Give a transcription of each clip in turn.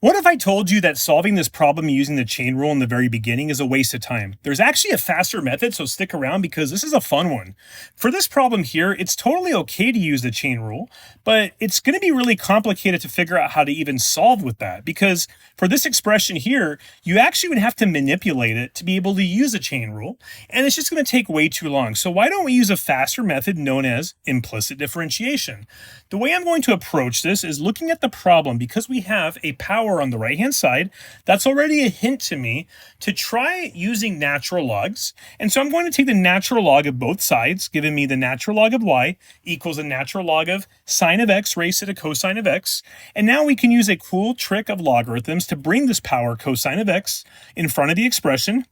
What if I told you that solving this problem using the chain rule in the very beginning is a waste of time? There's actually a faster method, so stick around because this is a fun one. For this problem here, it's totally okay to use the chain rule, but it's going to be really complicated to figure out how to even solve with that because for this expression here, you actually would have to manipulate it to be able to use a chain rule, and it's just going to take way too long. So why don't we use a faster method known as implicit differentiation? The way I'm going to approach this is looking at the problem because we have a power on the right-hand side. That's already a hint to me to try using natural logs. And so I'm going to take the natural log of both sides, giving me the natural log of y equals the natural log of sine of x raised to the cosine of x. And now we can use a cool trick of logarithms to bring this power cosine of x in front of the expression.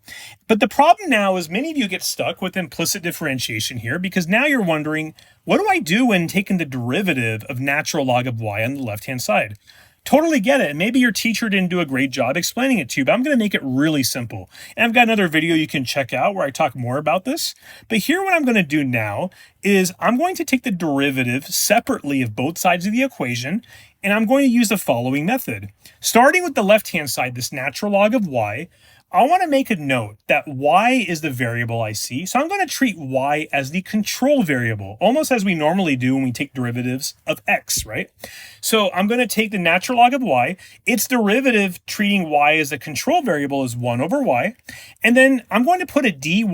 But the problem now is many of you get stuck with implicit differentiation here because now you're wondering, what do I do when taking the derivative of natural log of y on the left-hand side? Totally get it. Maybe your teacher didn't do a great job explaining it to you, but I'm going to make it really simple. And I've got another video you can check out where I talk more about this. But here what I'm going to do now is I'm going to take the derivative separately of both sides of the equation, and I'm going to use the following method. Starting with the left-hand side, this natural log of y, I want to make a note that y is the variable I see. So I'm going to treat y as the control variable, almost as we normally do when we take derivatives of x, right? So I'm going to take the natural log of y. Its derivative treating y as the control variable is 1 over y. And then I'm going to put a dy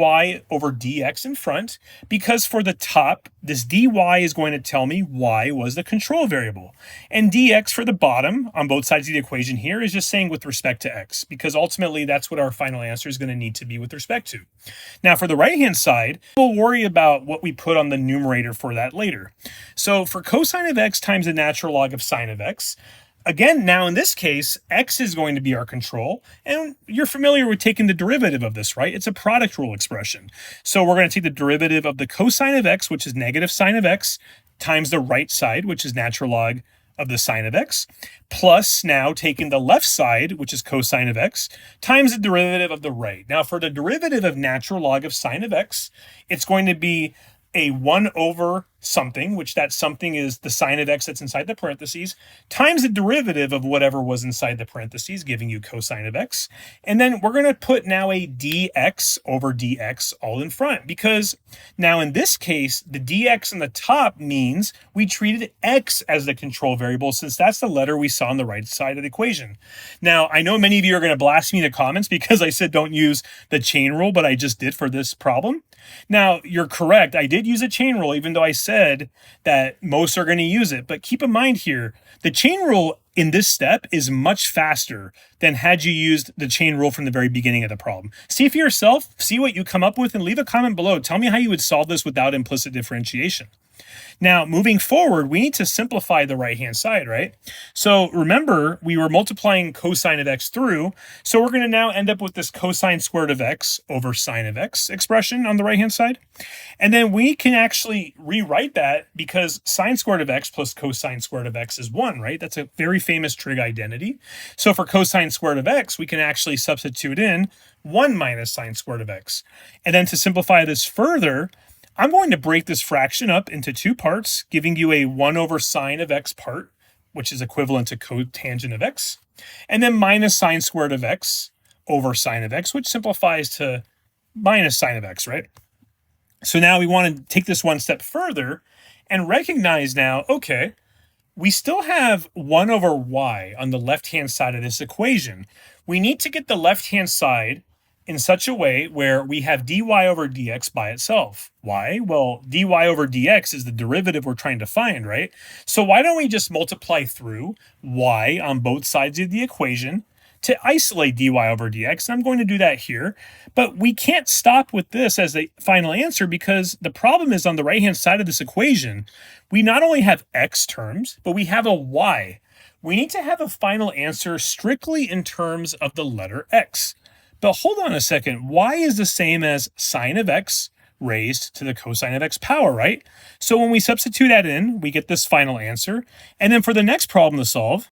over dx in front because for the top, this dy is going to tell me y was the control variable. And dx for the bottom on both sides of the equation here is just saying with respect to x, because ultimately that's what our final answer is going to need to be with respect to. Now for the right-hand side, we'll worry about what we put on the numerator for that later. So for cosine of x times the natural log of sine of x, again, now in this case, x is going to be our control, and you're familiar with taking the derivative of this, right? It's a product rule expression. So we're going to take the derivative of the cosine of x, which is negative sine of x, times the right side, which is natural log of the sine of x, plus now taking the left side, which is cosine of x, times the derivative of the right. Now for the derivative of natural log of sine of x, it's going to be a 1 over something, which that something is the sine of x that's inside the parentheses, times the derivative of whatever was inside the parentheses, giving you cosine of x. And then we're going to put now a dx over dx all in front, because now in this case, the dx on the top means we treated x as the control variable, since that's the letter we saw on the right side of the equation. Now, I know many of you are going to blast me in the comments because I said don't use the chain rule, but I just did for this problem. Now, you're correct. I did use a chain rule, even though I said that most are going to use it. But keep in mind here, the chain rule in this step is much faster than had you used the chain rule from the very beginning of the problem. See for yourself, see what you come up with, and leave a comment below. Tell me how you would solve this without implicit differentiation. Now, moving forward, we need to simplify the right-hand side, right? So remember, we were multiplying cosine of x through, so we're going to now end up with this cosine squared of x over sine of x expression on the right-hand side. And then we can actually rewrite that because sine squared of x plus cosine squared of x is 1, right? That's a very famous trig identity. So for cosine squared of x, we can actually substitute in 1 minus sine squared of x. And then to simplify this further, I'm going to break this fraction up into two parts, giving you a 1 over sine of x part, which is equivalent to cotangent of x, and then minus sine squared of x over sine of x, which simplifies to minus sine of x, right? So now we want to take this one step further and recognize now, okay, we still have 1 over y on the left-hand side of this equation. We need to get the left-hand side in such a way where we have dy over dx by itself. Why? Well, dy over dx is the derivative we're trying to find, right? So why don't we just multiply through y on both sides of the equation to isolate dy over dx? And I'm going to do that here. But we can't stop with this as the final answer because the problem is on the right-hand side of this equation, we not only have x terms, but we have a y. We need to have a final answer strictly in terms of the letter x. But hold on a second, y is the same as sine of x raised to the cosine of x power, right? So when we substitute that in, we get this final answer. And then for the next problem to solve,